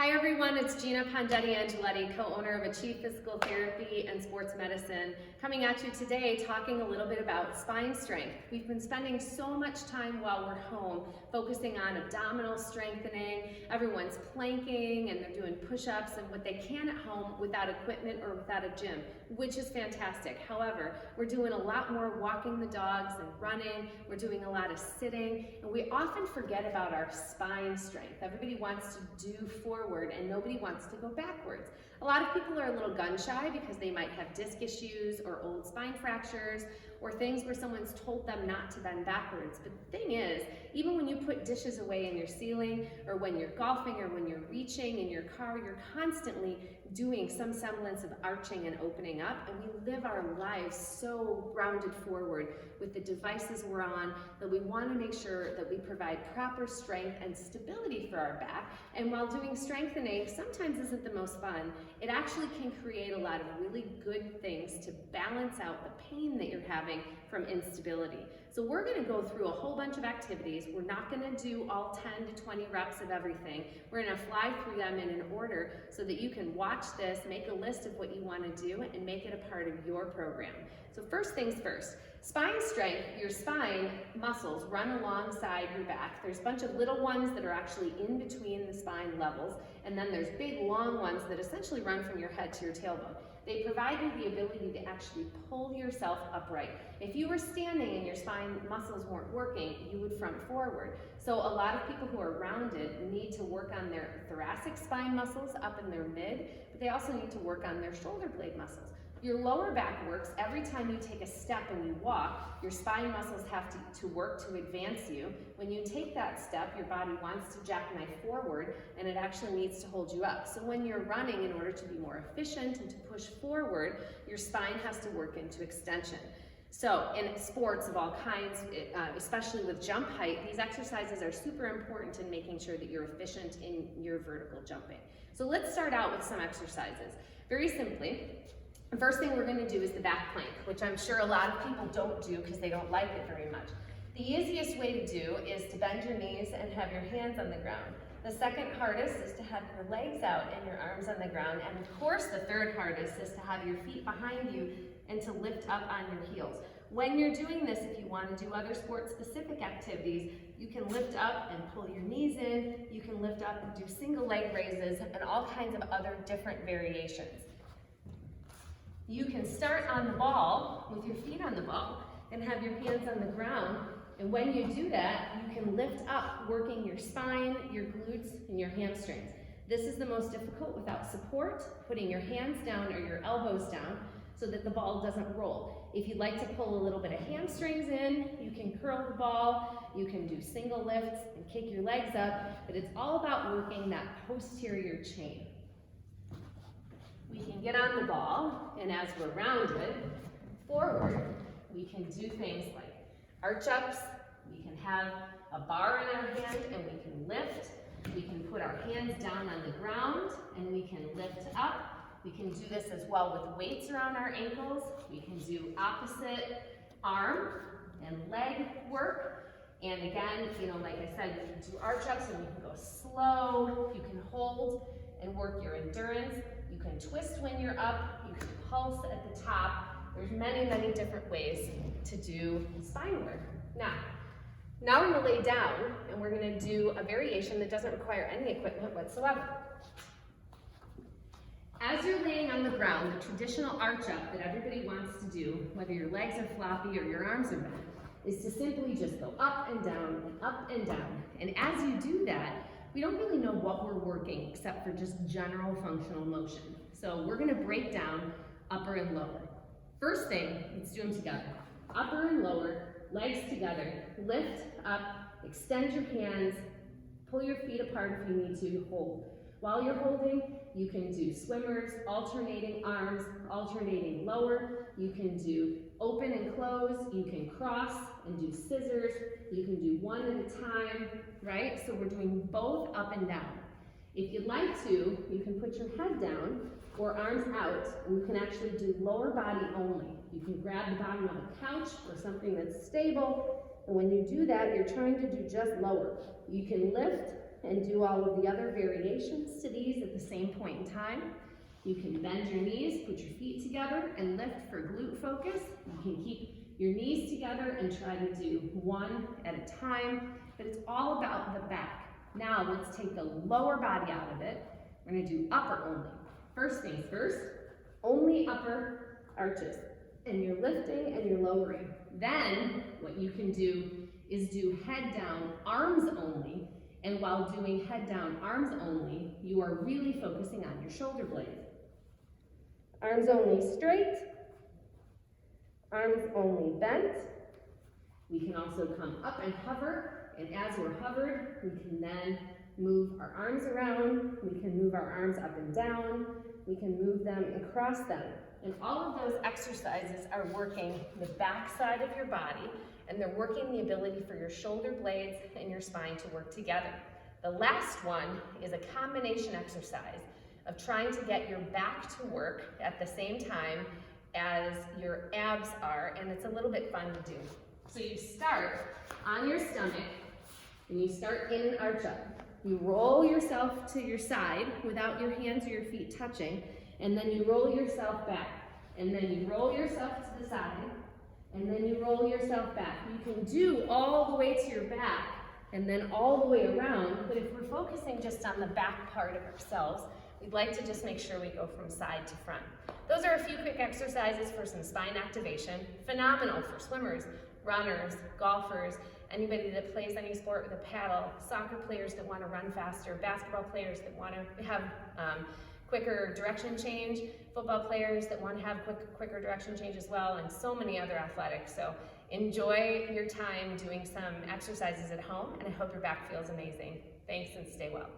Hi everyone, it's Gina Pongetti Angeletti, co-owner of Achieve Physical Therapy and Sports Medicine, coming at you today talking a little bit about spine strength. We've been spending so much time while we're home focusing on abdominal strengthening. Everyone's planking and they're doing push-ups and what they can at home without equipment or without a gym, which is fantastic. However, we're doing a lot more walking the dogs and running. We're doing a lot of sitting, and we often forget about our spine strength. Everybody wants to do forward and nobody wants to go backwards. A lot of people are a little gun shy because they might have disc issues or old spine fractures or things where someone's told them not to bend backwards. But the thing is, even when you put dishes away in your ceiling or when you're golfing or when you're reaching in your car, you're constantly doing some semblance of arching and opening up, and we live our lives so rounded forward with the devices we're on that we want to make sure that we provide proper strength and stability for our back. And while doing strengthening sometimes isn't the most fun, it actually can create a lot of really good things to balance out the pain that you're having from instability. So we're going to go through a whole bunch of activities. We're not going to do all 10 to 20 reps of everything. We're going to fly through them in an order so that you can watch this, make a list of what you want to do, and make it a part of your program. So first things first, spine strength, your spine muscles run alongside your back. There's a bunch of little ones that are actually in between the spine levels, and then there's big long ones that essentially run from your head to your tailbone. They provide you the ability to actually pull yourself upright. If you were standing and your spine muscles weren't working, you would front forward. So a lot of people who are rounded need to work on their thoracic spine muscles up in their mid, but they also need to work on their shoulder blade muscles. Your lower back works every time you take a step and you walk. Your spine muscles have to work to advance you. When you take that step, your body wants to jackknife forward, and it actually needs to hold you up. So when you're running, in order to be more efficient and to push forward, your spine has to work into extension. So in sports of all kinds, especially with jump height, these exercises are super important in making sure that you're efficient in your vertical jumping. So let's start out with some exercises. Very simply, the first thing we're going to do is the back plank, which I'm sure a lot of people don't do because they don't like it very much. The easiest way to do is to bend your knees and have your hands on the ground. The second hardest is to have your legs out and your arms on the ground. And of course, the third hardest is to have your feet behind you and to lift up on your heels. When you're doing this, if you want to do other sport-specific activities, you can lift up and pull your knees in. You can lift up and do single leg raises and all kinds of other different variations. You can start on the ball with your feet on the ball and have your hands on the ground. And when you do that, you can lift up, working your spine, your glutes, and your hamstrings. This is the most difficult without support, putting your hands down or your elbows down so that the ball doesn't roll. If you'd like to pull a little bit of hamstrings in, you can curl the ball, you can do single lifts and kick your legs up, but it's all about working that posterior chain. We can get on the ball, and as we're rounded forward, we can do things like arch ups. We can have a bar in our hand and we can lift. We can put our hands down on the ground and we can lift up. We can do this as well with weights around our ankles. We can do opposite arm and leg work. And again, like I said, we can do arch ups and we can go slow. You can hold and work your endurance. You can twist when you're up. You can pulse at the top. There's many, many different ways to do spine work. Now we're going to lay down and we're going to do a variation that doesn't require any equipment whatsoever. As you're laying on the ground, the traditional arch up that everybody wants to do, whether your legs are floppy or your arms are bent, is to simply just go up and down and up and down. And as you do that, we don't really know what we're working except for just general functional motion. So we're going to break down upper and lower. First thing, let's do them together. Upper and lower, legs together, lift up, extend your hands, pull your feet apart if you need to, hold. While you're holding, you can do swimmers, alternating arms, alternating lower. You can do open and close. You can cross and do scissors. You can do one at a time, right? So we're doing both up and down. If you'd like to, you can put your head down or arms out, and you can actually do lower body only. You can grab the bottom of a couch or something that's stable, and when you do that, you're trying to do just lower. You can lift and do all of the other variations to these at the same point in time. You can bend your knees, put your feet together, and lift for glute focus. You can keep your knees together and try to do one at a time, but it's all about the back. Now let's take the lower body out of it. We're gonna do upper only. First things first, only upper arches. And you're lifting and you're lowering. Then what you can do is do head down, arms only. And while doing head down, arms only, you are really focusing on your shoulder blades. Arms only straight, arms only bent. We can also come up and hover, and as we're hovered, we can then move our arms around, we can move our arms up and down, we can move them and cross them. And all of those exercises are working the back side of your body, and they're working the ability for your shoulder blades and your spine to work together. The last one is a combination exercise of trying to get your back to work at the same time as your abs are, and it's a little bit fun to do. So you start on your stomach, and you start in an arch up. You roll yourself to your side without your hands or your feet touching, and then you roll yourself back, and then you roll yourself to the side, and then you roll yourself back. You can do all the way to your back, and then all the way around, but if we're focusing just on the back part of ourselves, we'd like to just make sure we go from side to front. Those are a few quick exercises for some spine activation. Phenomenal for swimmers, runners, golfers, anybody that plays any sport with a paddle, soccer players that want to run faster, basketball players that want to have quicker direction change, football players that want to have quicker direction change as well, and so many other athletics. So enjoy your time doing some exercises at home, and I hope your back feels amazing. Thanks, and stay well.